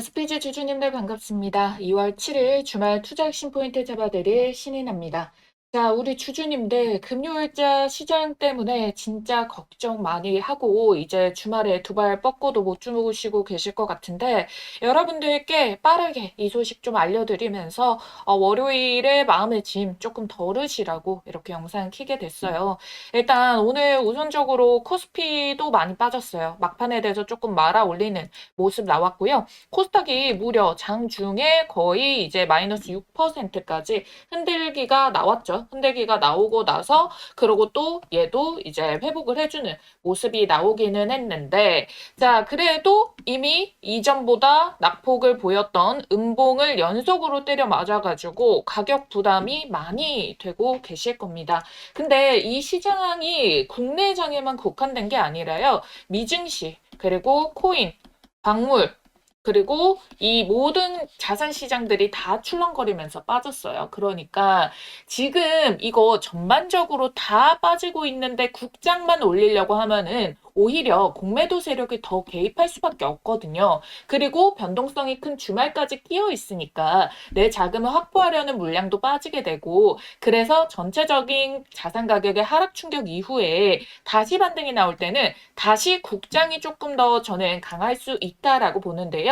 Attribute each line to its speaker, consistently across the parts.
Speaker 1: SPG 주주님들 반갑습니다. 2월 7일 주말 투자 핵심 포인트 잡아드릴 신인합니다. 자, 우리 주주님들 금요일자 시장 때문에 진짜 걱정 많이 하고 이제 주말에 두 발 뻗고도 못 주무시고 계실 것 같은데 여러분들께 빠르게 이 소식 좀 알려드리면서 월요일에 마음의 짐 조금 덜으시라고 이렇게 영상 키게 됐어요. 일단 오늘 우선적으로 코스피도 많이 빠졌어요. 막판에 대해서 조금 말아 올리는 모습 나왔고요. 코스닥이 무려 장중에 거의 이제 마이너스 6%까지 흔들기가 나왔죠. 흔들기가 나오고 나서 그러고 또 얘도 이제 회복을 해주는 모습이 나오기는 했는데 자 그래도 이미 이전보다 낙폭을 보였던 음봉을 연속으로 때려 맞아가지고 가격 부담이 많이 되고 계실 겁니다. 근데 이 시장이 국내 장에만 국한된 게 아니라요. 미증시 그리고 코인 광물 그리고 이 모든 자산 시장들이 다 출렁거리면서 빠졌어요. 그러니까 지금 이거 전반적으로 다 빠지고 있는데 국장만 올리려고 하면은 오히려 공매도 세력이 더 개입할 수밖에 없거든요. 그리고 변동성이 큰 주말까지 끼어 있으니까 내 자금을 확보하려는 물량도 빠지게 되고 그래서 전체적인 자산 가격의 하락 충격 이후에 다시 반등이 나올 때는 다시 국장이 조금 더 저는 강할 수 있다라고 보는데요.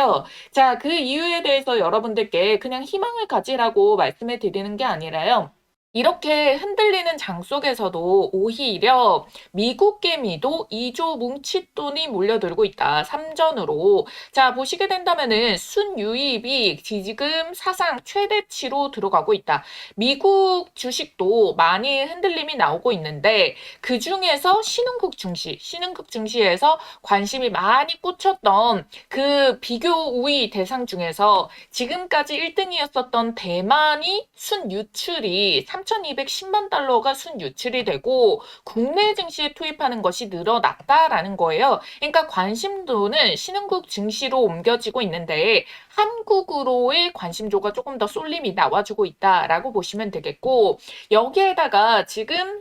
Speaker 1: 자, 그 이유에 대해서 여러분들께 그냥 희망을 가지라고 말씀을 드리는 게 아니라요. 이렇게 흔들리는 장 속에서도 오히려 미국 개미도 2조 뭉칫돈이 몰려들고 있다. 삼전으로. 자, 보시게 된다면은 순유입이 지금 사상 최대치로 들어가고 있다. 미국 주식도 많이 흔들림이 나오고 있는데 그 중에서 신흥국 증시에서 관심이 많이 꽂혔던 그 비교 우위 대상 중에서 지금까지 1등이었었던 대만이 순유출이 3,210만 달러가 순유출이 되고 국내 증시에 투입하는 것이 늘어났다라는 거예요. 그러니까 관심도는 신흥국 증시로 옮겨지고 있는데 한국으로의 관심도가 조금 더 쏠림이 나와주고 있다라고 보시면 되겠고 여기에다가 지금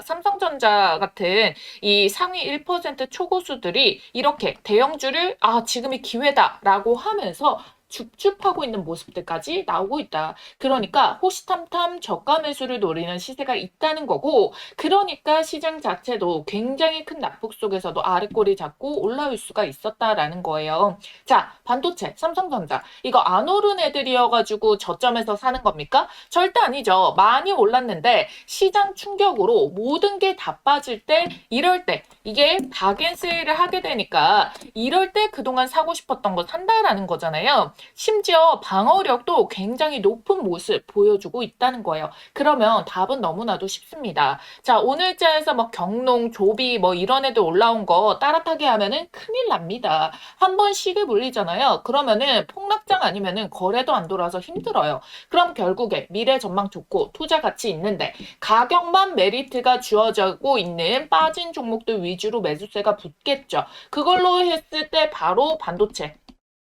Speaker 1: 삼성전자 같은 이 상위 1% 초고수들이 이렇게 대형주를 지금이 기회다라고 하면서 줍줍하고 있는 모습들까지 나오고 있다. 그러니까 호시탐탐 저가 매수를 노리는 시세가 있다는 거고 그러니까 시장 자체도 굉장히 큰 낙폭 속에서도 아랫꼬리 잡고 올라올 수가 있었다라는 거예요. 자, 반도체, 삼성전자 이거 안 오른 애들이어가지고 저점에서 사는 겁니까? 절대 아니죠. 많이 올랐는데 시장 충격으로 모든 게 다 빠질 때 이럴 때 이게 박앤세일을 하게 되니까 이럴 때 그동안 사고 싶었던 거 산다라는 거잖아요. 심지어 방어력도 굉장히 높은 모습 보여주고 있다는 거예요. 그러면 답은 너무나도 쉽습니다. 자, 오늘자에서 뭐 경농, 조비 뭐 이런 애들 올라온 거 따라타게 하면은 큰일 납니다. 한 번 시계 물리잖아요. 그러면은 폭락장 아니면은 거래도 안 돌아서 힘들어요. 그럼 결국에 미래 전망 좋고 투자 가치 있는데 가격만 메리트가 주어지고 있는 빠진 종목들 위주로 매수세가 붙겠죠. 그걸로 했을 때 바로 반도체,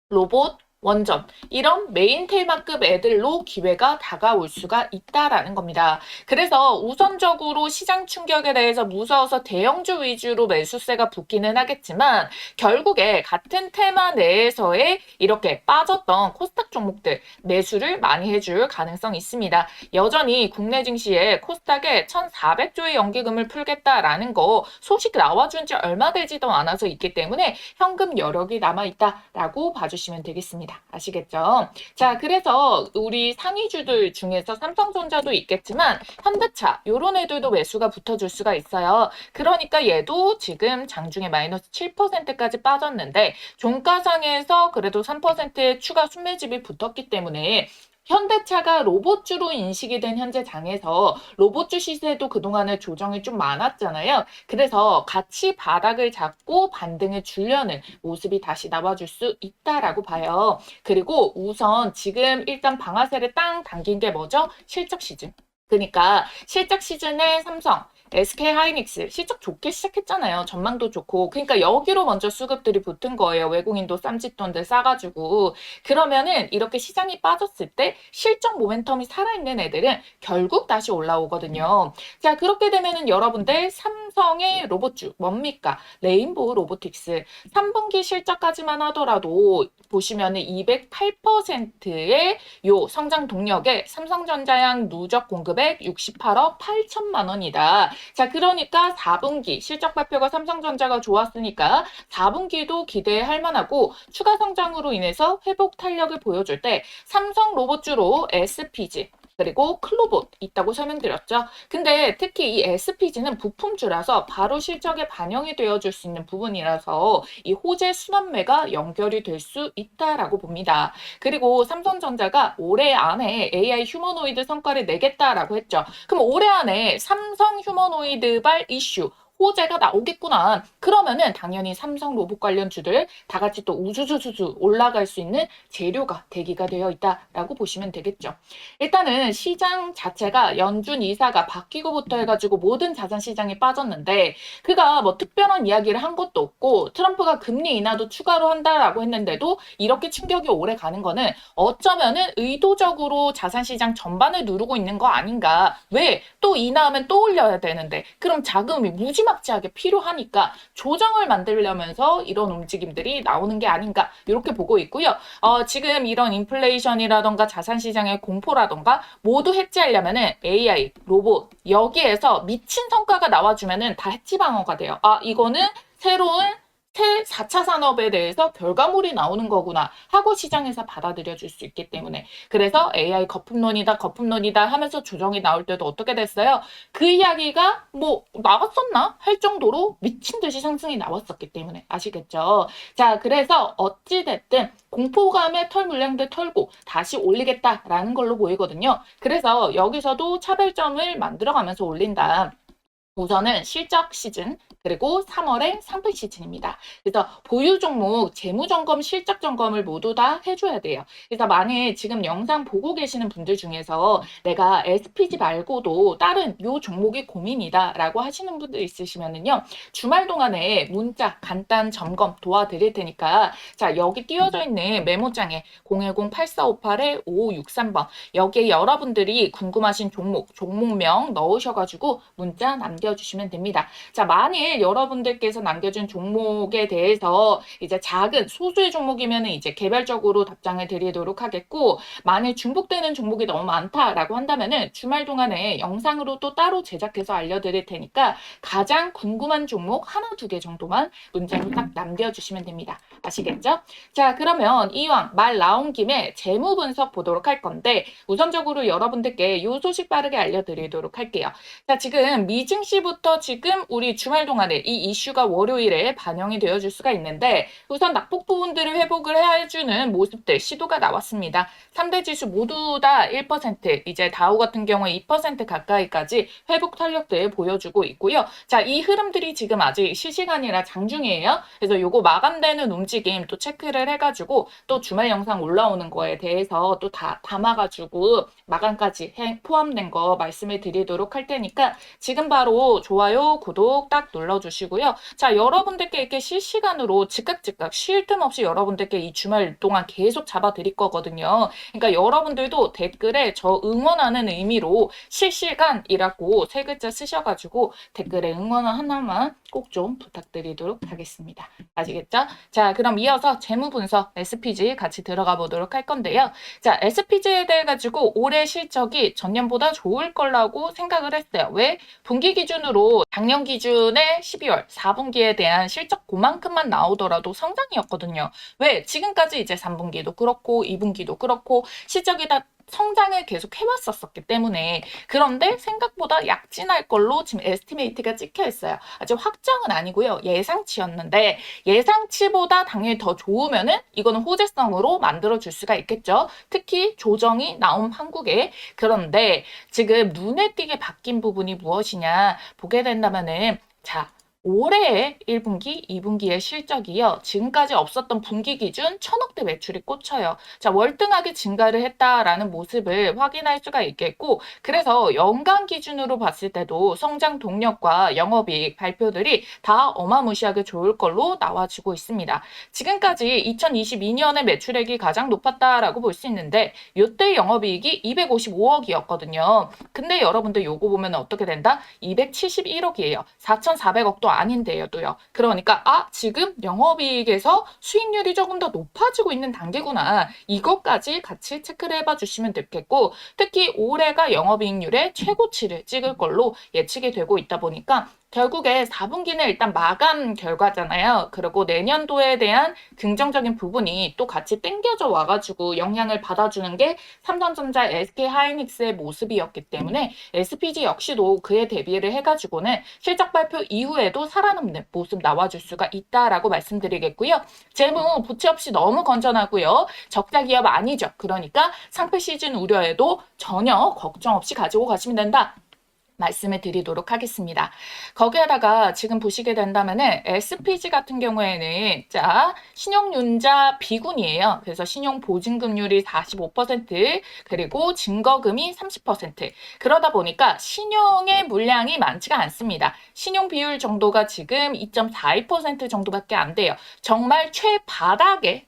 Speaker 1: 로봇, 원전 이런 메인 테마급 애들로 기회가 다가올 수가 있다라는 겁니다. 그래서 우선적으로 시장 충격에 대해서 무서워서 대형주 위주로 매수세가 붙기는 하겠지만 결국에 같은 테마 내에서의 이렇게 빠졌던 코스닥 종목들 매수를 많이 해줄 가능성이 있습니다. 여전히 국내 증시에 코스닥에 1,400조의 연기금을 풀겠다라는 거 소식 나와준 지 얼마 되지도 않아서 있기 때문에 현금 여력이 남아있다라고 봐주시면 되겠습니다. 아시겠죠? 자, 그래서 우리 상위주들 중에서 삼성전자도 있겠지만 현대차 이런 애들도 매수가 붙어줄 수가 있어요. 그러니까 얘도 지금 장중에 마이너스 7%까지 빠졌는데 종가상에서 그래도 3%의 추가 순매집이 붙었기 때문에 현대차가 로봇주로 인식이 된 현재 장에서 로봇주 시세도 그동안에 조정이 좀 많았잖아요. 그래서 같이 바닥을 잡고 반등을 주려는 모습이 다시 나와줄 수 있다라고 봐요. 그리고 우선 지금 일단 방아쇠를 땅 당긴 게 뭐죠? 실적 시즌. 그러니까 실적 시즌에 삼성, SK하이닉스 실적 좋게 시작했잖아요. 전망도 좋고. 그러니까 여기로 먼저 수급들이 붙은 거예요. 외국인도 쌈짓돈들 싸가지고. 그러면은 이렇게 시장이 빠졌을 때 실적 모멘텀이 살아있는 애들은 결국 다시 올라오거든요. 자, 그렇게 되면은 여러분들 삼성의 로봇주 뭡니까? 레인보우 로보틱스. 3분기 실적까지만 하더라도 보시면은 208%의 요 성장 동력에 삼성전자양 누적 공급액 68억 8천만 원이다. 자, 그러니까 4분기 실적 발표가 삼성전자가 좋았으니까 4분기도 기대할 만하고 추가 성장으로 인해서 회복 탄력을 보여줄 때 삼성 로봇주로 SPG 그리고 클로봇 있다고 설명드렸죠. 근데 특히 이 SPG는 부품주라서 바로 실적에 반영이 되어줄 수 있는 부분이라서 이 호재 순환매가 연결이 될 수 있다라고 봅니다. 그리고 삼성전자가 올해 안에 AI 휴머노이드 성과를 내겠다라고 했죠. 그럼 올해 안에 삼성 휴머노이드발 이슈 호재가 나오겠구나. 그러면은 당연히 삼성 로봇 관련주들 다 같이 또 우주주주주 올라갈 수 있는 재료가 대기가 되어 있다라고 보시면 되겠죠. 일단은 시장 자체가 연준 이사가 바뀌고부터 해가지고 모든 자산 시장이 빠졌는데 그가 뭐 특별한 이야기를 한 것도 없고 트럼프가 금리 인하도 추가로 한다라고 했는데도 이렇게 충격이 오래 가는 거는 어쩌면은 의도적으로 자산 시장 전반을 누르고 있는 거 아닌가. 왜? 또 인하하면 또 올려야 되는데 그럼 자금이 무지막지하게 필요하니까 조정을 만들려면서 이런 움직임들이 나오는 게 아닌가 이렇게 보고 있고요. 지금 이런 인플레이션이라던가 자산 시장의 공포라던가 모두 해지하려면은 AI, 로봇 여기에서 미친 성과가 나와주면은 다 해지 방어가 돼요. 이거는 새로운 새 4차 산업에 대해서 결과물이 나오는 거구나 하고 시장에서 받아들여 줄 수 있기 때문에 그래서 AI 거품론이다 하면서 조정이 나올 때도 어떻게 됐어요? 그 이야기가 뭐 나왔었나? 할 정도로 미친 듯이 상승이 나왔었기 때문에 아시겠죠? 자, 그래서 어찌됐든 공포감의 털 물량들 털고 다시 올리겠다라는 걸로 보이거든요. 그래서 여기서도 차별점을 만들어가면서 올린다. 우선은 실적 시즌 그리고 3월의 상분 시즌입니다. 그래서 보유 종목 재무점검 실적 점검을 모두 다 해줘야 돼요. 그래서 만약 지금 영상 보고 계시는 분들 중에서 내가 SPG 말고도 다른 요 종목이 고민이다 라고 하시는 분들 있으시면은요 주말 동안에 문자 간단 점검 도와드릴 테니까 자 여기 띄워져 있는 메모장에 010-8458-5563번 여기에 여러분들이 궁금하신 종목명 넣으셔가지고 문자 남겨주시면 됩니다. 자, 만일 여러분들께서 남겨준 종목에 대해서 이제 작은 소수의 종목이면 이제 개별적으로 답장을 드리도록 하겠고, 만일 중복되는 종목이 너무 많다라고 한다면은 주말 동안에 영상으로 또 따로 제작해서 알려드릴 테니까 가장 궁금한 종목 하나, 두 개 정도만 문자로 딱 남겨주시면 됩니다. 아시겠죠? 자, 그러면 이왕 말 나온 김에 재무 분석 보도록 할 건데, 우선적으로 여러분들께 이 소식 빠르게 알려드리도록 할게요. 자, 지금 미증시부터 지금 우리 주말 동안에 이 이슈가 월요일에 반영이 되어줄 수가 있는데 우선 낙폭 부분들을 회복을 해주는 모습들 시도가 나왔습니다. 3대 지수 모두 다 1%, 이제 다우 같은 경우에 2% 가까이까지 회복 탄력들 보여주고 있고요. 자, 이 흐름들이 지금 아직 실시간이라 장중이에요. 그래서 요거 마감되는 움직임 또 체크를 해가지고 또 주말 영상 올라오는 거에 대해서 또 다 담아가지고 마감까지 포함된 거 말씀을 드리도록 할 테니까 지금 바로 좋아요, 구독 딱 눌러주시고요. 자, 여러분들께 이렇게 실시간으로 즉각 쉴 틈 없이 여러분들께 이 주말 동안 계속 잡아드릴 거거든요. 그러니까 여러분들도 댓글에 저 응원하는 의미로 실시간이라고 세 글자 쓰셔가지고 댓글에 응원 하나만 꼭 좀 부탁드리도록 하겠습니다. 아시겠죠? 자, 그럼 이어서 재무 분석 SPG 같이 들어가 보도록 할 건데요. 자, SPG에 대해 가지고 올해 실적이 전년보다 좋을 거라고 생각을 했어요. 왜? 분기 기준으로 작년 기준의 12월 4분기에 대한 실적 그만큼만 나오더라도 성장이었거든요. 왜? 지금까지 이제 3분기도 그렇고 2분기도 그렇고 실적이 다 성장을 계속 해왔었기 때문에 그런데 생각보다 약진할 걸로 지금 에스티메이트가 찍혀 있어요. 아직 확정은 아니고요. 예상치였는데 예상치보다 당연히 더 좋으면은 이거는 호재성으로 만들어줄 수가 있겠죠. 특히 조정이 나온 한국에 그런데 지금 눈에 띄게 바뀐 부분이 무엇이냐 보게 된다면은 자 올해의 1분기, 2분기의 실적이요. 지금까지 없었던 분기 기준 1,000억대 매출이 꽂혀요. 자, 월등하게 증가를 했다라는 모습을 확인할 수가 있겠고, 그래서 연간 기준으로 봤을 때도 성장 동력과 영업이익 발표들이 다 어마무시하게 좋을 걸로 나와지고 있습니다. 지금까지 2022년의 매출액이 가장 높았다라고 볼 수 있는데, 이때 영업이익이 255억이었거든요. 근데 여러분들 요거 보면 어떻게 된다? 271억이에요. 4,400억도 아닌데요도요. 그러니까 지금 영업이익에서 수익률이 조금 더 높아지고 있는 단계구나. 이것까지 같이 체크를 해봐 주시면 되겠고, 특히 올해가 영업이익률의 최고치를 찍을 걸로 예측이 되고 있다 보니까 결국에 4분기는 일단 마감 결과잖아요. 그리고 내년도에 대한 긍정적인 부분이 또 같이 땡겨져 와가지고 영향을 받아주는 게 삼성전자, SK하이닉스의 모습이었기 때문에 SPG 역시도 그에 대비를 해가지고는 실적 발표 이후에도 살아남는 모습 나와줄 수가 있다라고 말씀드리겠고요. 재무 부채 없이 너무 건전하고요. 적자 기업 아니죠. 그러니까 상패 시즌 우려에도 전혀 걱정 없이 가지고 가시면 된다. 말씀을 드리도록 하겠습니다. 거기에다가 지금 보시게 된다면은 SPG 같은 경우에는 자 신용융자 비군이에요. 그래서 신용보증금률이 45% 그리고 증거금이 30% 그러다 보니까 신용의 물량이 많지가 않습니다. 신용 비율 정도가 지금 2.42% 정도밖에 안 돼요. 정말 최바닥에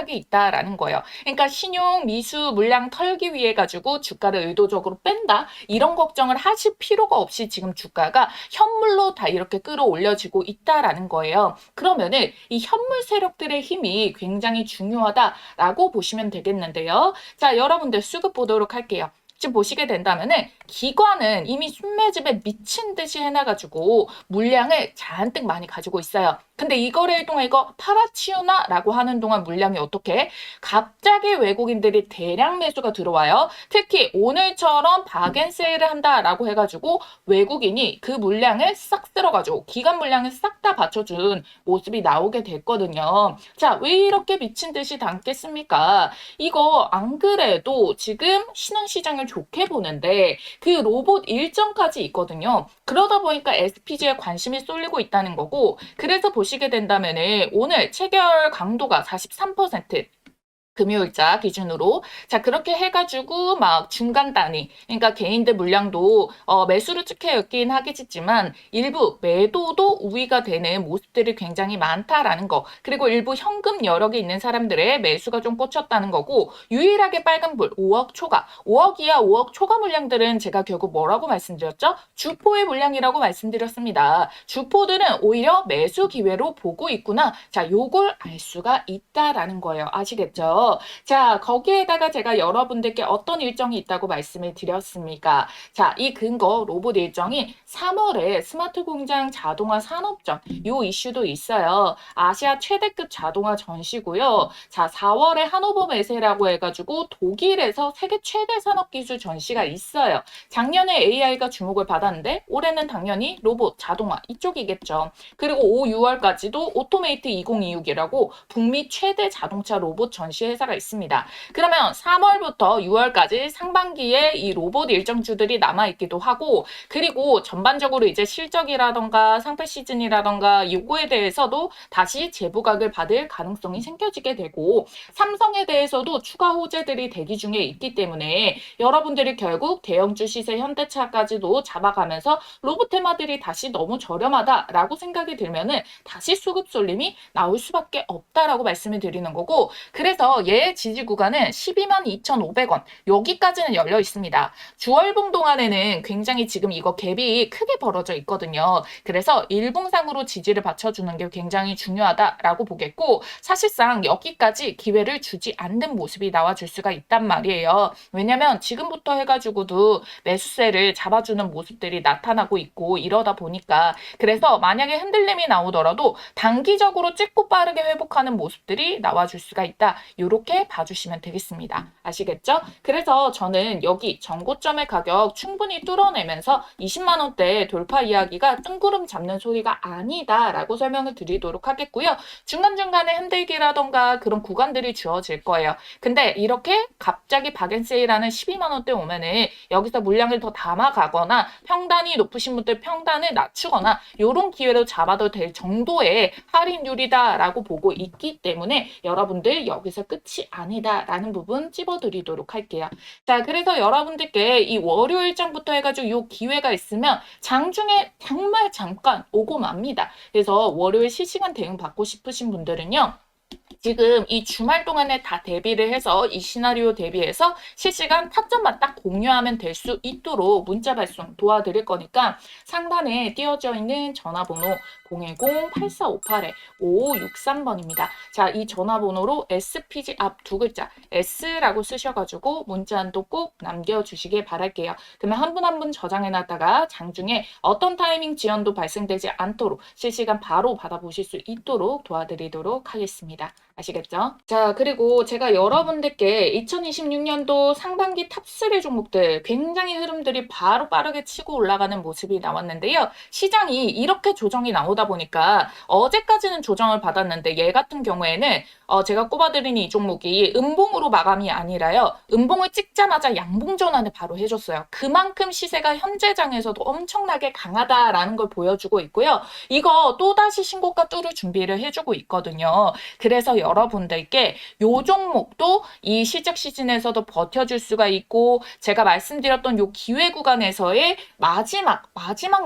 Speaker 1: 있다라는 거예요. 그러니까 신용 미수 물량 털기 위해 가지고 주가를 의도적으로 뺀다 이런 걱정을 하실 필요가 없이 지금 주가가 현물로 다 이렇게 끌어올려지고 있다라는 거예요. 그러면은 이 현물 세력들의 힘이 굉장히 중요하다라고 보시면 되겠는데요. 자, 여러분들 수급 보도록 할게요. 지금 보시게 된다면은 기관은 이미 순매집에 미친 듯이 해놔가지고 물량을 잔뜩 많이 가지고 있어요. 근데 이 거래일 동안 이거 팔아치우나라고 하는 동안 물량이 어떻게? 갑자기 외국인들이 대량 매수가 들어와요. 특히 오늘처럼 박앤세일을 한다라고 해가지고 외국인이 그 물량을 싹 쓸어가지고 기관 물량을 싹 다 받쳐준 모습이 나오게 됐거든요. 자, 왜 이렇게 미친 듯이 담겠습니까? 이거 안 그래도 지금 신흥시장을 좋게 보는데 그 로봇 일정까지 있거든요. 그러다 보니까 SPG에 관심이 쏠리고 있다는 거고 그래서 보시게 된다면 오늘 체결 강도가 43% 금요일자 기준으로 자 그렇게 해가지고 막 중간 단위 그러니까 개인들 물량도 매수를 찍혀있긴 하겠지만 일부 매도도 우위가 되는 모습들이 굉장히 많다라는 거 그리고 일부 현금 여력이 있는 사람들의 매수가 좀 꽂혔다는 거고 유일하게 빨간불 5억 초과 5억 이하 5억 초과 물량들은 제가 결국 뭐라고 말씀드렸죠? 주포의 물량이라고 말씀드렸습니다. 주포들은 오히려 매수 기회로 보고 있구나 자 요걸 알 수가 있다라는 거예요. 아시겠죠? 자, 거기에다가 제가 여러분들께 어떤 일정이 있다고 말씀을 드렸습니까? 자, 이 근거 로봇 일정이 3월에 스마트 공장 자동화 산업전 요 이슈도 있어요. 아시아 최대급 자동화 전시고요. 자, 4월에 하노버 메세라고 해가지고 독일에서 세계 최대 산업기술 전시가 있어요. 작년에 AI가 주목을 받았는데 올해는 당연히 로봇, 자동화 이쪽이겠죠. 그리고 5, 6월까지도 오토메이트 2026이라고 북미 최대 자동차 로봇 전시 회사가 있습니다. 그러면 3월부터 6월까지 상반기에 이 로봇 일정주들이 남아있기도 하고 그리고 전반적으로 이제 실적이라던가 상패 시즌이라던가 요거에 대해서도 다시 재부각을 받을 가능성이 생겨지게 되고 삼성에 대해서도 추가 호재들이 대기 중에 있기 때문에 여러분들이 결국 대형주 시세 현대차까지도 잡아가면서 로봇 테마들이 다시 너무 저렴하다라고 생각이 들면은 다시 수급 쏠림이 나올 수밖에 없다라고 말씀을 드리는 거고 그래서 얘 지지 구간은 12만 2,500원 여기까지는 열려 있습니다. 주월봉 동안에는 굉장히 지금 이거 갭이 크게 벌어져 있거든요. 그래서 일봉상으로 지지를 받쳐주는 게 굉장히 중요하다라고 보겠고 사실상 여기까지 기회를 주지 않는 모습이 나와줄 수가 있단 말이에요. 왜냐면 지금부터 해가지고도 매수세를 잡아주는 모습들이 나타나고 있고 이러다 보니까 그래서 만약에 흔들림이 나오더라도 단기적으로 찍고 빠르게 회복하는 모습들이 나와줄 수가 있다. 이런 이렇게 봐주시면 되겠습니다. 아시겠죠? 그래서 저는 여기 전고점의 가격 충분히 뚫어내면서 20만 원대 돌파 이야기가 뜬구름 잡는 소리가 아니다라고 설명을 드리도록 하겠고요. 중간중간에 흔들기라던가 그런 구간들이 주어질 거예요. 근데 이렇게 갑자기 박앤세일하는 12만 원대 오면은 여기서 물량을 더 담아가거나 평단이 높으신 분들 평단을 낮추거나 이런 기회로 잡아도 될 정도의 할인율이다라고 보고 있기 때문에 여러분들 여기서 끝이 아니다라는 부분 찝어드리도록 할게요. 자, 그래서 여러분들께 이 월요일장부터 해가지고 이 기회가 있으면 장중에 정말 잠깐 오고 맙니다. 그래서 월요일 실시간 대응 받고 싶으신 분들은요. 지금 이 주말 동안에 다 대비를 해서 이 시나리오 대비해서 실시간 타점만 딱 공유하면 될 수 있도록 문자 발송 도와드릴 거니까 상단에 띄어져 있는 전화번호 010-8458-5563번입니다. 자, 이 전화번호로 SPG 앞 두 글자 S라고 쓰셔가지고 문자 한도 꼭 남겨주시길 바랄게요. 그러면 한 분 한 분 저장해놨다가 장중에 어떤 타이밍 지연도 발생되지 않도록 실시간 바로 받아보실 수 있도록 도와드리도록 하겠습니다. 아시겠죠? 자, 그리고 제가 여러분들께 2026년도 상반기 탑3 종목들 굉장히 흐름들이 바로 빠르게 치고 올라가는 모습이 나왔는데요. 시장이 이렇게 조정이 나오다 보니까 어제까지는 조정을 받았는데 얘 같은 경우에는 제가 꼽아드린 이 종목이 음봉으로 마감이 아니라요. 음봉을 찍자마자 양봉 전환을 바로 해줬어요. 그만큼 시세가 현재 장에서도 엄청나게 강하다라는 걸 보여주고 있고요. 이거 또다시 신고가 뚫을 준비를 해주고 있거든요. 그래서 여러분들께 요 종목도 이 시작 시즌에서도 버텨줄 수가 있고 제가 말씀드렸던 요 기회 구간에서의 마지막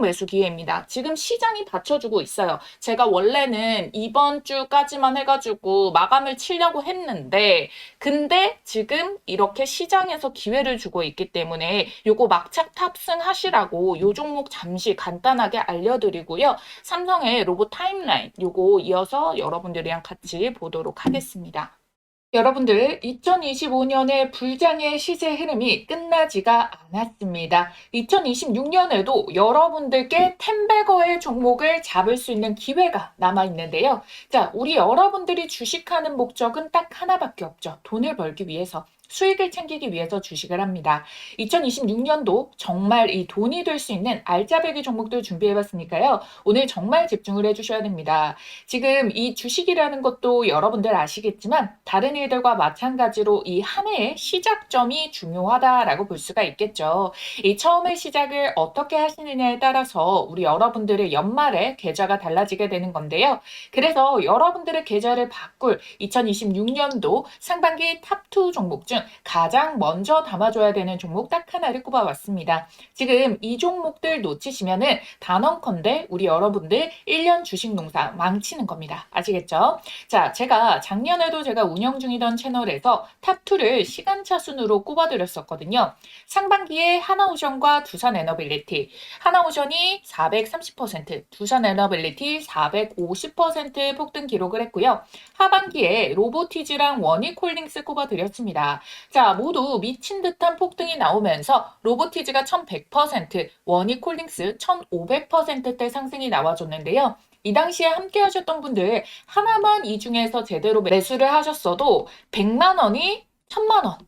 Speaker 1: 매수 기회입니다. 지금 시장이 받쳐주고 있어요. 제가 원래는 이번 주까지만 해가지고 마감을 치려고 했는데 근데 지금 이렇게 시장에서 기회를 주고 있기 때문에 요거 막착 탑승하시라고 요 종목 잠시 간단하게 알려드리고요. 삼성의 로봇 타임라인 요거 이어서 여러분들이랑 같이 보도록 하겠습니다. 여러분들 2025년의 불장의 시세 흐름이 끝나지가 않았습니다. 2026년에도 여러분들께 텐베거의 종목을 잡을 수 있는 기회가 남아있는데요. 자, 우리 여러분들이 주식하는 목적은 딱 하나밖에 없죠. 돈을 벌기 위해서. 수익을 챙기기 위해서 주식을 합니다. 2026년도 정말 이 돈이 될 수 있는 알짜배기 종목들 준비해봤으니까요. 오늘 정말 집중을 해주셔야 됩니다. 지금 이 주식이라는 것도 여러분들 아시겠지만 다른 일들과 마찬가지로 이 한 해의 시작점이 중요하다라고 볼 수가 있겠죠. 이 처음의 시작을 어떻게 하시느냐에 따라서 우리 여러분들의 연말에 계좌가 달라지게 되는 건데요. 그래서 여러분들의 계좌를 바꿀 2026년도 상반기 탑2 종목 중 가장 먼저 담아줘야 되는 종목 딱 하나를 꼽아왔습니다. 지금 이 종목들 놓치시면은 단언컨대 우리 여러분들 1년 주식 농사 망치는 겁니다. 아시겠죠? 자, 작년에도 제가 운영 중이던 채널에서 탑2를 시간차 순으로 꼽아드렸었거든요. 상반기에 하나오션과 두산에너빌리티, 하나오션이 430%, 두산에너빌리티 450% 폭등 기록을 했고요. 하반기에 로보티즈랑 원익홀딩스 꼽아드렸습니다. 자, 모두 미친 듯한 폭등이 나오면서 로보티즈가 1100%, 원익홀딩스 1500%대 상승이 나와줬는데요. 이 당시에 함께 하셨던 분들 하나만 이 중에서 제대로 매수를 하셨어도 100만 원이 1000만 원,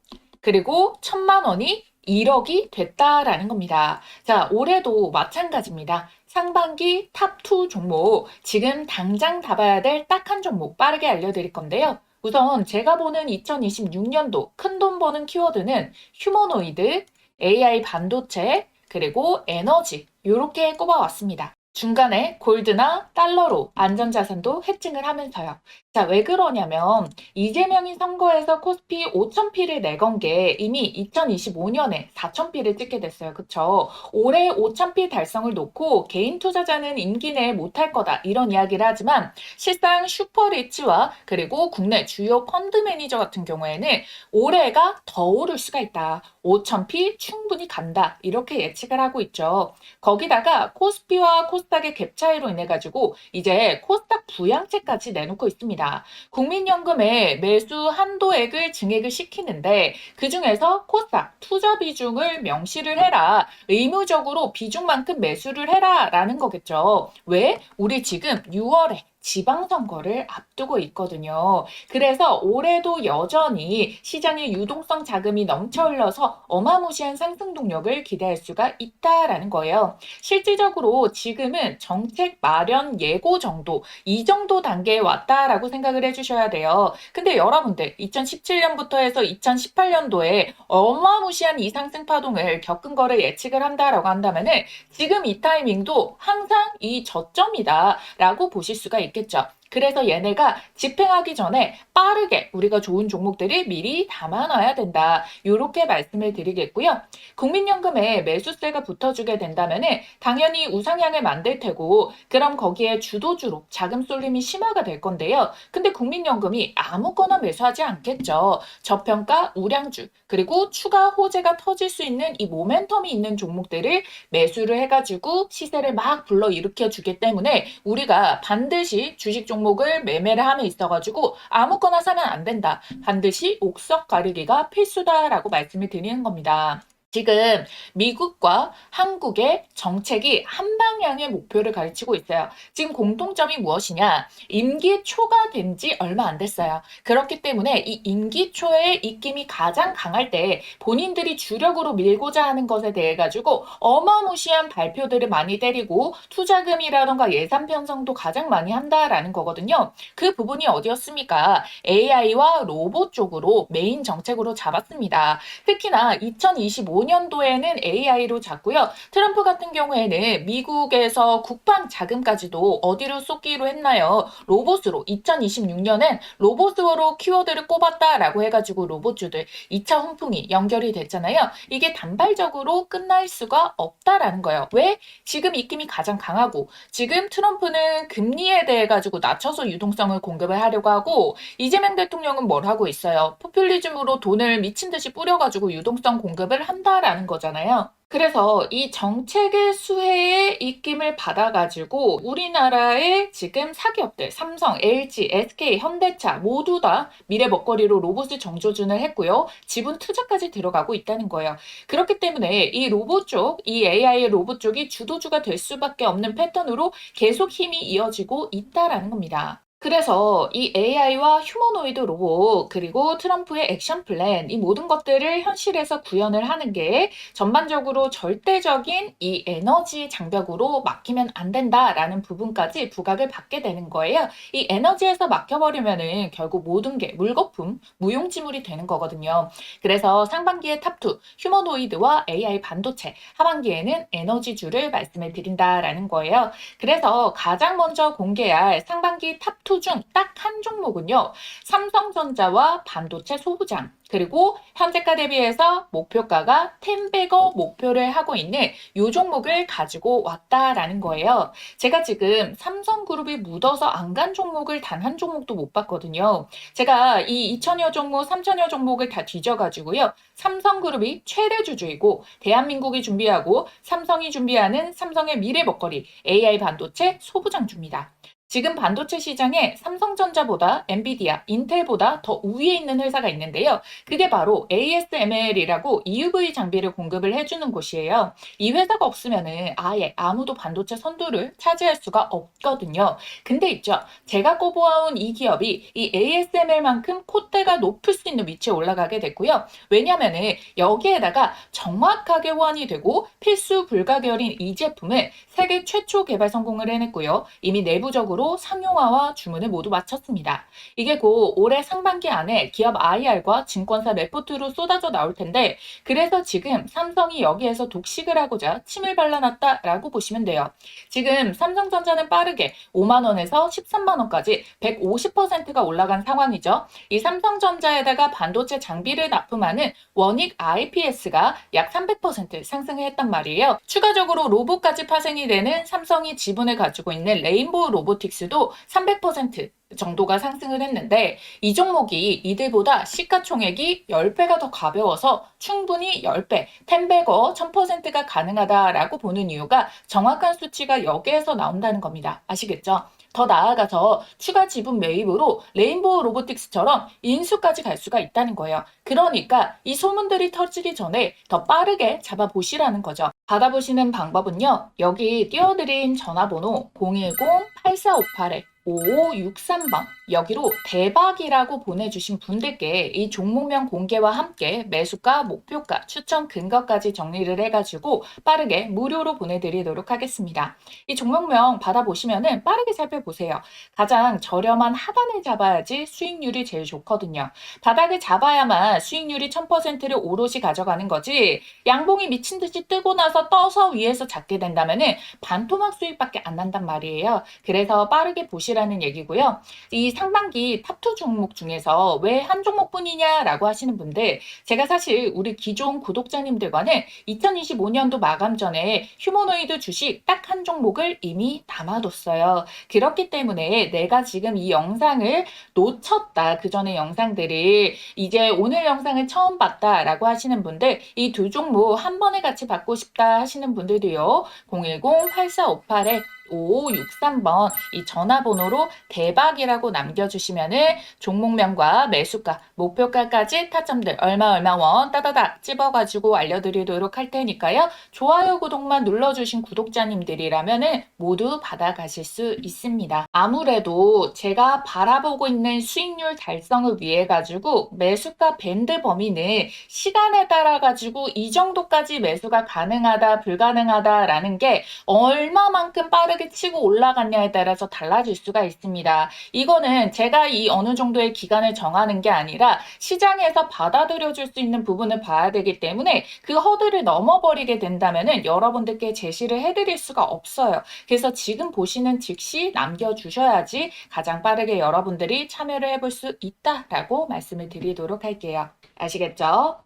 Speaker 1: 그리고 1000만 원이 1억이 됐다라는 겁니다. 자, 올해도 마찬가지입니다. 상반기 탑2 종목, 지금 당장 잡아야 될 딱 한 종목 빠르게 알려드릴 건데요. 우선 제가 보는 2026년도 큰돈 버는 키워드는 휴머노이드, AI 반도체, 그리고 에너지 이렇게 꼽아왔습니다. 중간에 골드나 달러로 안전자산도 해칭을 하면서요. 자, 왜 그러냐면 이재명이 선거에서 코스피 5,000피를 내건 게 이미 2025년에 4,000피를 찍게 됐어요. 그쵸? 올해 5,000피 달성을 놓고 개인 투자자는 임기 내에 못할 거다 이런 이야기를 하지만 실상 슈퍼리치와 그리고 국내 주요 펀드 매니저 같은 경우에는 올해가 더 오를 수가 있다. 5,000피 충분히 간다. 이렇게 예측을 하고 있죠. 거기다가 코스피와 코스닥의 갭 차이로 인해 가지고 이제 코스닥 부양책까지 내놓고 있습니다. 국민연금의 매수 한도액을 증액을 시키는데 그중에서 코스닥 투자 비중을 명시를 해라. 의무적으로 비중만큼 매수를 해라 라는 거겠죠. 왜? 우리 지금 6월에 지방선거를 앞두고 있거든요. 그래서 올해도 여전히 시장에 유동성 자금이 넘쳐 흘러서 어마무시한 상승 동력을 기대할 수가 있다라는 거예요. 실질적으로 지금은 정책 마련 예고 정도, 이 정도 단계에 왔다라고 생각을 해주셔야 돼요. 근데 여러분들 2017년부터 해서 2018년도에 어마무시한 이 상승 파동을 겪은 거를 예측을 한다라고 한다면은 지금 이 타이밍도 항상 이 저점이다라고 보실 수가 있겠죠. 그래서 얘네가 집행하기 전에 빠르게 우리가 좋은 종목들을 미리 담아놔야 된다. 이렇게 말씀을 드리겠고요. 국민연금에 매수세가 붙어주게 된다면은 당연히 우상향을 만들 테고 그럼 거기에 주도주로 자금 쏠림이 심화가 될 건데요. 근데 국민연금이 아무거나 매수하지 않겠죠. 저평가, 우량주, 그리고 추가 호재가 터질 수 있는 이 모멘텀이 있는 종목들을 매수를 해가지고 시세를 막 불러일으켜 주기 때문에 우리가 반드시 주식 종목을 매매를 함에 있어가지고 아무거나 사면 안 된다. 반드시 옥석 가리기가 필수다라고 말씀을 드리는 겁니다. 지금 미국과 한국의 정책이 한 방향의 목표를 가르치고 있어요. 지금 공통점이 무엇이냐? 임기 초가 된 지 얼마 안 됐어요. 그렇기 때문에 이 임기 초의 입김이 가장 강할 때 본인들이 주력으로 밀고자 하는 것에 대해 가지고 어마무시한 발표들을 많이 때리고 투자금이라던가 예산 편성도 가장 많이 한다라는 거거든요. 그 부분이 어디였습니까? AI와 로봇 쪽으로 메인 정책으로 잡았습니다. 특히나 2025년도에는 AI로 잡고요. 트럼프 같은 경우에는 미국에서 국방 자금까지도 어디로 쏟기로 했나요? 로봇으로 2026년엔 로봇으로 키워드를 꼽았다라고 해가지고 로봇주들 2차 훈풍이 연결이 됐잖아요. 이게 단발적으로 끝날 수가 없다라는 거예요. 왜? 지금 입김이 가장 강하고 지금 트럼프는 금리에 대해 가지고 낮춰서 유동성을 공급을 하려고 하고 이재명 대통령은 뭘 하고 있어요? 포퓰리즘으로 돈을 미친 듯이 뿌려가지고 유동성 공급을 한다라는 거잖아요. 그래서 이 정책의 수혜의 입김을 받아가지고 우리나라의 지금 사기업들 삼성, LG, SK, 현대차 모두 다 미래 먹거리로 로봇을 정조준을 했고요. 지분 투자까지 들어가고 있다는 거예요. 그렇기 때문에 이 로봇 쪽, 이 AI 로봇 쪽이 주도주가 될 수밖에 없는 패턴으로 계속 힘이 이어지고 있다라는 겁니다. 그래서 이 AI와 휴머노이드 로봇 그리고 트럼프의 액션 플랜 이 모든 것들을 현실에서 구현을 하는 게 전반적으로 절대적인 이 에너지 장벽으로 막히면 안 된다라는 부분까지 부각을 받게 되는 거예요. 이 에너지에서 막혀버리면은 결국 모든 게 물거품, 무용지물이 되는 거거든요. 그래서 상반기에 탑2 휴머노이드와 AI 반도체, 하반기에는 에너지주를 말씀을 드린다라는 거예요. 그래서 가장 먼저 공개할 상반기 탑2 중 딱 한 종목은요. 삼성전자와 반도체 소부장 그리고 현재가 대비해서 목표가가 10배거 목표를 하고 있는 이 종목을 가지고 왔다라는 거예요. 제가 지금 삼성그룹이 묻어서 안 간 종목을 단 한 종목도 못 봤거든요. 제가 이 2천여 종목, 3천여 종목을 다 뒤져가지고요. 삼성그룹이 최대 주주이고 대한민국이 준비하고 삼성이 준비하는 삼성의 미래 먹거리 AI 반도체 소부장주입니다. 지금 반도체 시장에 삼성전자보다 엔비디아, 인텔보다 더 우위에 있는 회사가 있는데요. 그게 바로 ASML이라고 EUV 장비를 공급을 해주는 곳이에요. 이 회사가 없으면은 아예 아무도 반도체 선두를 차지할 수가 없거든요. 근데 있죠. 제가 꼽아온 이 기업이 이 ASML만큼 콧대가 높을 수 있는 위치에 올라가게 됐고요. 왜냐면은 여기에다가 정확하게 호환이 되고 필수 불가결인 이 제품을 세계 최초 개발 성공을 해냈고요. 이미 내부적으로 상용화와 주문을 모두 마쳤습니다. 이게 곧 올해 상반기 안에 기업 IR과 증권사 레포트로 쏟아져 나올 텐데 그래서 지금 삼성이 여기에서 독식을 하고자 침을 발라놨다라고 보시면 돼요. 지금 삼성전자는 빠르게 5만 원에서 13만 원까지 150%가 올라간 상황이죠. 이 삼성전자에다가 반도체 장비를 납품하는 원익 IPS가 약 300% 상승을 했단 말이에요. 추가적으로 로봇까지 파생이 되는 삼성이 지분을 가지고 있는 레인보우 로보틱스도 300% 정도가 상승을 했는데 이 종목이 이들보다 시가총액이 10배가 더 가벼워서 충분히 10배, 10배거 1000%가 가능하다라고 보는 이유가 정확한 수치가 여기에서 나온다는 겁니다. 아시겠죠? 더 나아가서 추가 지분 매입으로 레인보우 로보틱스처럼 인수까지 갈 수가 있다는 거예요. 그러니까 이 소문들이 터지기 전에 더 빠르게 잡아보시라는 거죠. 받아보시는 방법은요. 여기 띄워드린 전화번호 010-8458 5563번 여기로 대박이라고 보내주신 분들께 이 종목명 공개와 함께 매수가, 목표가, 추천 근거까지 정리를 해가지고 빠르게 무료로 보내드리도록 하겠습니다. 이 종목명 받아보시면은 빠르게 살펴보세요. 가장 저렴한 하단을 잡아야지 수익률이 제일 좋거든요. 바닥을 잡아야만 수익률이 1000%를 오롯이 가져가는 거지, 양봉이 미친 듯이 뜨고 나서 떠서 위에서 잡게 된다면은 반토막 수익밖에 안 난단 말이에요. 그래서 빠르게 보시라는 얘기고요. 이 상반기 탑2 종목 중에서 왜 한 종목뿐이냐라고 하시는 분들, 제가 사실 우리 기존 구독자님들과는 2025년도 마감 전에 휴머노이드 주식 딱 한 종목을 이미 담아뒀어요. 그렇기 때문에 내가 지금 이 영상을 놓쳤다, 그 전에 영상들을 이제 오늘 영상을 처음 봤다라고 하시는 분들, 이 두 종목 한 번에 같이 받고 싶다 하시는 분들도요, 010-8458-5563번 이 전화번호로 대박이라고 남겨주시면은 종목명과 매수가, 목표가까지 타점들 얼마 원 따다닥 찝어가지고 알려드리도록 할 테니까요. 좋아요, 구독만 눌러주신 구독자님들이라면은 모두 받아가실 수 있습니다. 아무래도 제가 바라보고 있는 수익률 달성을 위해 가지고 매수가 밴드 범위는 시간에 따라 가지고 이 정도까지 매수가 가능하다, 불가능하다라는 게 얼마만큼 빠르게 치고 올라갔냐에 따라서 달라질 수가 있습니다. 이거는 제가 이 어느 정도의 기간을 정하는 게 아니라 시장에서 받아들여줄 수 있는 부분을 봐야 되기 때문에 그 허들을 넘어버리게 된다면은 여러분들께 제시를 해드릴 수가 없어요. 그래서 지금 보시는 즉시 남겨주셔야지 가장 빠르게 여러분들이 참여를 해볼 수 있다라고 말씀을 드리도록 할게요. 아시겠죠?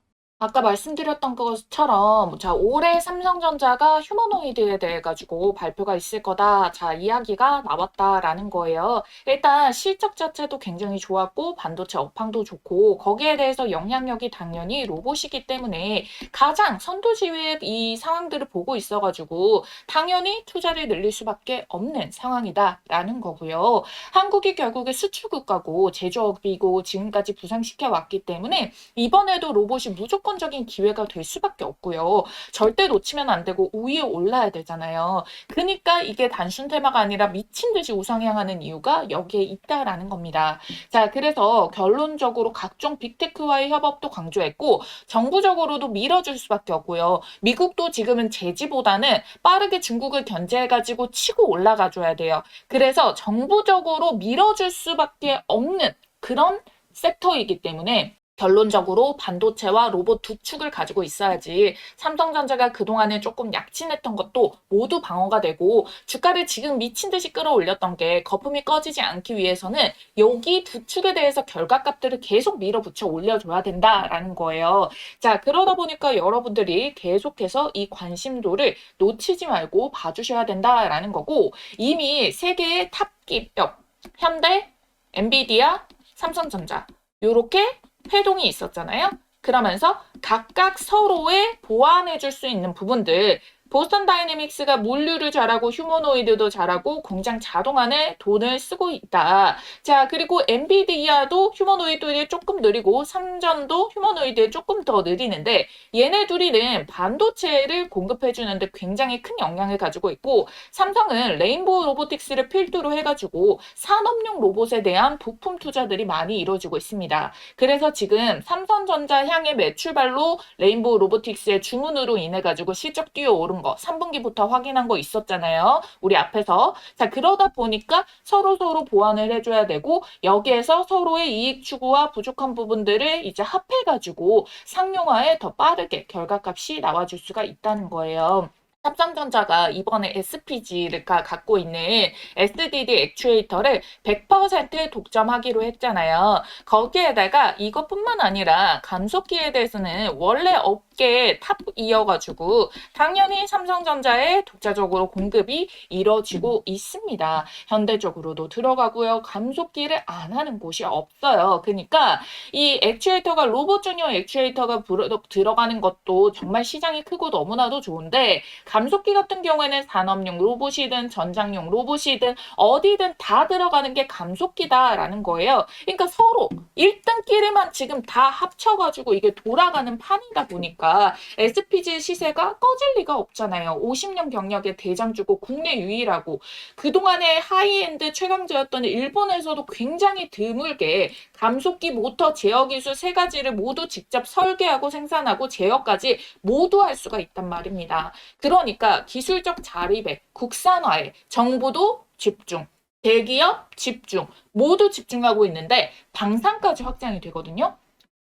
Speaker 1: 아까 말씀드렸던 것처럼 자, 올해 삼성전자가 휴머노이드에 대해 가지고 발표가 있을 거다. 자, 이야기가 나왔다라는 거예요. 일단 실적 자체도 굉장히 좋았고 반도체 업황도 좋고 거기에 대해서 영향력이 당연히 로봇이기 때문에 가장 선두지휘의 이 상황들을 보고 있어가지고 당연히 투자를 늘릴 수밖에 없는 상황이다라는 거고요. 한국이 결국에 수출 국가고 제조업이고 지금까지 부상시켜 왔기 때문에 이번에도 로봇이 무조건적인 기회가 될 수밖에 없고요. 절대 놓치면 안 되고 우위에 올라야 되잖아요. 그러니까 이게 단순 테마가 아니라 미친 듯이 우상향하는 이유가 여기에 있다라는 겁니다. 자, 그래서 결론적으로 각종 빅테크와의 협업도 강조했고 정부적으로도 밀어줄 수밖에 없고요. 미국도 지금은 제지보다는 빠르게 중국을 견제해가지고 치고 올라가줘야 돼요. 그래서 정부적으로 밀어줄 수밖에 없는 그런 섹터이기 때문에 결론적으로 반도체와 로봇 두 축을 가지고 있어야지 삼성전자가 그동안에 조금 약진했던 것도 모두 방어가 되고 주가를 지금 미친 듯이 끌어올렸던 게 거품이 꺼지지 않기 위해서는 여기 두 축에 대해서 결과값들을 계속 밀어붙여 올려줘야 된다라는 거예요. 자, 그러다 보니까 여러분들이 계속해서 이 관심도를 놓치지 말고 봐주셔야 된다라는 거고, 이미 세계의 탑 기업 현대, 엔비디아, 삼성전자 요렇게 회동이 있었잖아요. 그러면서 각각 서로의 보완해줄 수 있는 부분들, 보스턴 다이내믹스가 물류를 잘하고 휴머노이드도 잘하고 공장 자동화에 돈을 쓰고 있다. 자, 그리고 엔비디아도 휴머노이드에 조금 느리고 삼전도 휴머노이드에 조금 더 느리는데 얘네 둘이는 반도체를 공급해주는데 굉장히 큰 영향을 가지고 있고, 삼성은 레인보우 로보틱스를 필두로 해가지고 산업용 로봇에 대한 부품 투자들이 많이 이루어지고 있습니다. 그래서 지금 삼성전자 향의 매출발로 레인보우 로보틱스의 주문으로 인해 가지고 실적 뛰어오른 거 3분기부터 확인한 거 있었잖아요. 우리 앞에서. 자, 그러다 보니까 서로 보완을 해줘야 되고 여기에서 서로의 이익 추구와 부족한 부분들을 이제 합해가지고 상용화에 더 빠르게 결과값이 나와줄 수가 있다는 거예요. 삼성전자가 이번에 SPG가 갖고 있는 SDD 액추에이터를 100% 독점하기로 했잖아요. 거기에다가 이것뿐만 아니라 감속기에 대해서는 원래 업계 탑이어가지고 당연히 삼성전자에 독자적으로 공급이 이뤄지고 있습니다. 현대적으로도 들어가고요. 감속기를 안 하는 곳이 없어요. 그러니까 이 액추에이터가 로봇 전용 액추에이터가 들어가는 것도 정말 시장이 크고 너무나도 좋은데, 감속기 같은 경우에는 산업용 로봇이든 전장용 로봇이든 어디든 다 들어가는 게 감속기다라는 거예요. 그러니까 서로 1등끼리만 지금 다 합쳐가지고 이게 돌아가는 판이다 보니까 보니까 SPG 시세가 꺼질 리가 없잖아요. 50년 경력의 대장주고 국내 유일하고 그동안에 하이엔드 최강자였던 일본에서도 굉장히 드물게 감속기 모터 제어 기술 세 가지를 모두 직접 설계하고 생산하고 제어까지 모두 할 수가 있단 말입니다. 그러니까 기술적 자립에 국산화에 정부도 집중, 대기업 집중, 모두 집중하고 있는데 방산까지 확장이 되거든요.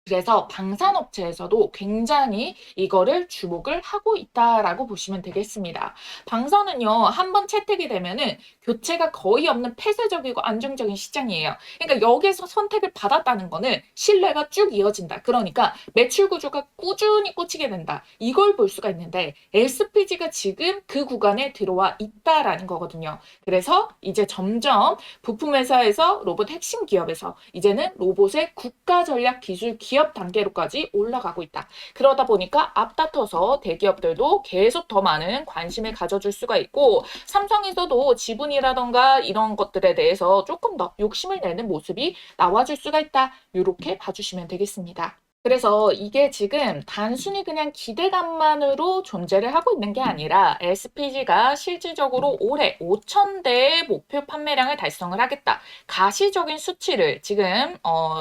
Speaker 1: 그래서 방산업체에서도 굉장히 이거를 주목을 하고 있다라고 보시면 되겠습니다. 방산은요, 한번 채택이 되면은 교체가 거의 없는 폐쇄적이고 안정적인 시장이에요. 그러니까 여기서 선택을 받았다는 거는 신뢰가 쭉 이어진다. 그러니까 매출 구조가 꾸준히 꽂히게 된다. 이걸 볼 수가 있는데 SPG가 지금 그 구간에 들어와 있다라는 거거든요. 그래서 이제 점점 부품 회사에서 로봇 핵심 기업에서 이제는 로봇의 국가 전략 기술 기업 단계로까지 올라가고 있다. 그러다 보니까 앞다퉈서 대기업들도 계속 더 많은 관심을 가져줄 수가 있고 삼성에서도 지분이라던가 이런 것들에 대해서 조금 더 욕심을 내는 모습이 나와줄 수가 있다. 이렇게 봐주시면 되겠습니다. 그래서 이게 지금 단순히 그냥 기대감만으로 존재를 하고 있는 게 아니라 SPG가 실질적으로 올해 5,000대의 목표 판매량을 달성을 하겠다. 가시적인 수치를 지금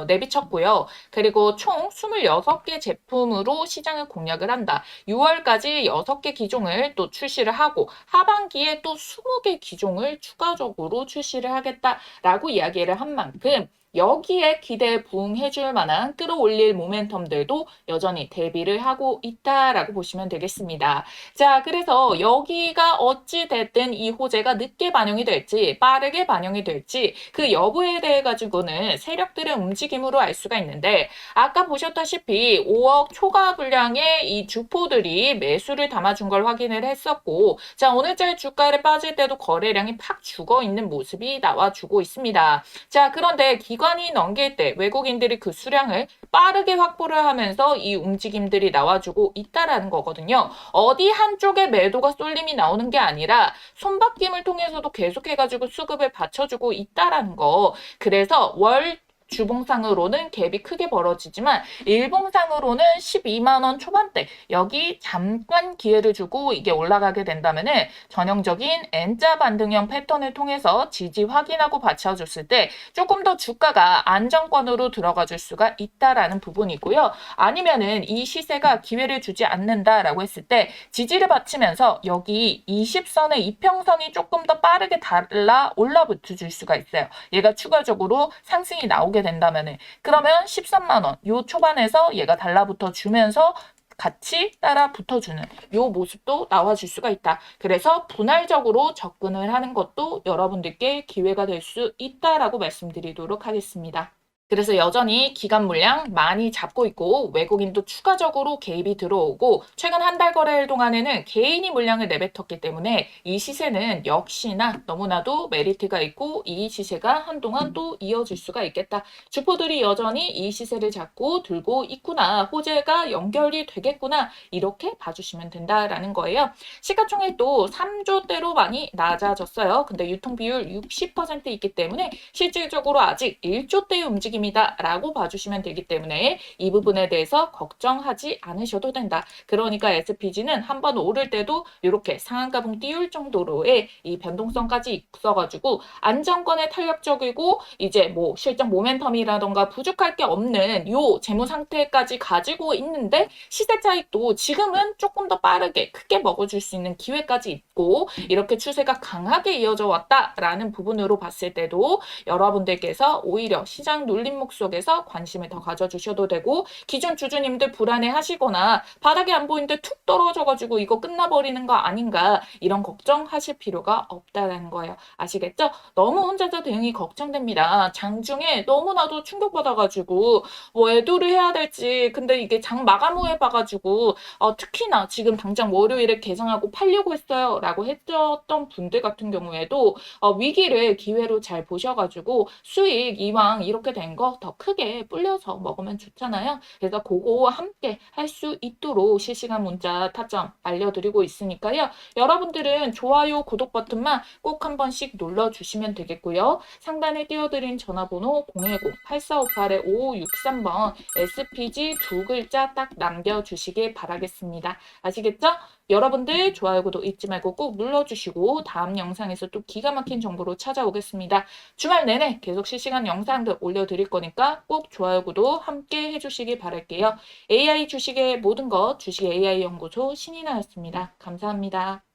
Speaker 1: 내비쳤고요. 그리고 총 26개 제품으로 시장을 공략을 한다. 6월까지 6개 기종을 또 출시를 하고 하반기에 또 20개 기종을 추가적으로 출시를 하겠다라고 이야기를 한 만큼 여기에 기대에 부응해줄 만한 끌어올릴 모멘텀들도 여전히 대비를 하고 있다라고 보시면 되겠습니다. 자, 그래서 여기가 어찌 됐든 이 호재가 늦게 반영이 될지 빠르게 반영이 될지 그 여부에 대해 가지고는 세력들의 움직임으로 알 수가 있는데 아까 보셨다시피 5억 초과 분량의 이 주포들이 매수를 담아준 걸 확인을 했었고 자, 오늘자의 주가를 빠질 때도 거래량이 팍 죽어 있는 모습이 나와주고 있습니다. 자, 그런데 기관이 넘길 때 외국인들이 그 수량을 빠르게 확보를 하면서 이 움직임들이 나와주고 있다라는 거거든요. 어디 한쪽에 매도가 쏠림이 나오는 게 아니라 손바뀜을 통해서도 계속해가지고 수급을 받쳐주고 있다라는 거. 그래서 월 주봉상으로는 갭이 크게 벌어지지만 일봉상으로는 12만 원 초반대 여기 잠깐 기회를 주고 이게 올라가게 된다면은 전형적인 N자 반등형 패턴을 통해서 지지 확인하고 받쳐줬을 때 조금 더 주가가 안정권으로 들어가 줄 수가 있다라는 부분이고요. 아니면은 이 시세가 기회를 주지 않는다라고 했을 때 지지를 받치면서 여기 20선의 이평선이 조금 더 빠르게 달라 올라붙어 줄 수가 있어요. 얘가 추가적으로 상승이 나오게 된다면은 그러면 13만 원 요 초반에서 얘가 달라붙어 주면서 같이 따라 붙어주는 요 모습도 나와줄 수가 있다. 그래서 분할적으로 접근을 하는 것도 여러분들께 기회가 될 수 있다라고 말씀드리도록 하겠습니다. 그래서 여전히 기간 물량 많이 잡고 있고 외국인도 추가적으로 개입이 들어오고 최근 한 달 거래일 동안에는 개인이 물량을 내뱉었기 때문에 이 시세는 역시나 너무나도 메리트가 있고 이 시세가 한동안 또 이어질 수가 있겠다. 주포들이 여전히 이 시세를 잡고 들고 있구나. 호재가 연결이 되겠구나. 이렇게 봐주시면 된다라는 거예요. 시가총액도 3조대로 많이 낮아졌어요. 근데 유통비율 60% 있기 때문에 실질적으로 아직 1조대의 움직임 라고 봐주시면 되기 때문에 이 부분에 대해서 걱정하지 않으셔도 된다. 그러니까 SPG는 한번 오를 때도 이렇게 상한가봉 띄울 정도로의 이 변동성까지 있어가지고 안정권에 탄력적이고 이제 뭐 실적 모멘텀이라던가 부족할 게 없는 요 재무 상태까지 가지고 있는데 시세 차익도 지금은 조금 더 빠르게 크게 먹어줄 수 있는 기회까지 있고 이렇게 추세가 강하게 이어져 왔다라는 부분으로 봤을 때도 여러분들께서 오히려 시장 눌림 목 속에서 관심을 더 가져주셔도 되고 기존 주주님들 불안해 하시거나 바닥에 안 보이는데 툭 떨어져가지고 이거 끝나버리는 거 아닌가 이런 걱정하실 필요가 없다는 거예요. 아시겠죠? 너무 혼자서 대응이 걱정됩니다. 장중에 너무나도 충격받아가지고 뭐 애도를 해야 될지 근데 이게 장 마감 후에 봐가지고 특히나 지금 당장 월요일에 개장하고 팔려고 했어요 라고 했던 분들 같은 경우에도 위기를 기회로 잘 보셔가지고 수익 이왕 이렇게 된 거 거 더 크게 불려서 먹으면 좋잖아요. 그래서 그거 함께 할 수 있도록 실시간 문자 타점 알려드리고 있으니까요. 여러분들은 좋아요, 구독 버튼만 꼭 한 번씩 눌러주시면 되겠고요. 상단에 띄워드린 전화번호 010-8458-5563번 SPG 두 글자 딱 남겨주시길 바라겠습니다. 아시겠죠? 여러분들 좋아요, 구독 잊지 말고 꼭 눌러주시고 다음 영상에서 또 기가 막힌 정보로 찾아오겠습니다. 주말 내내 계속 실시간 영상들 올려드릴 거니까 꼭 좋아요, 구독 함께 해주시길 바랄게요. AI 주식의 모든 것 주식 AI 연구소 신이나였습니다. 감사합니다.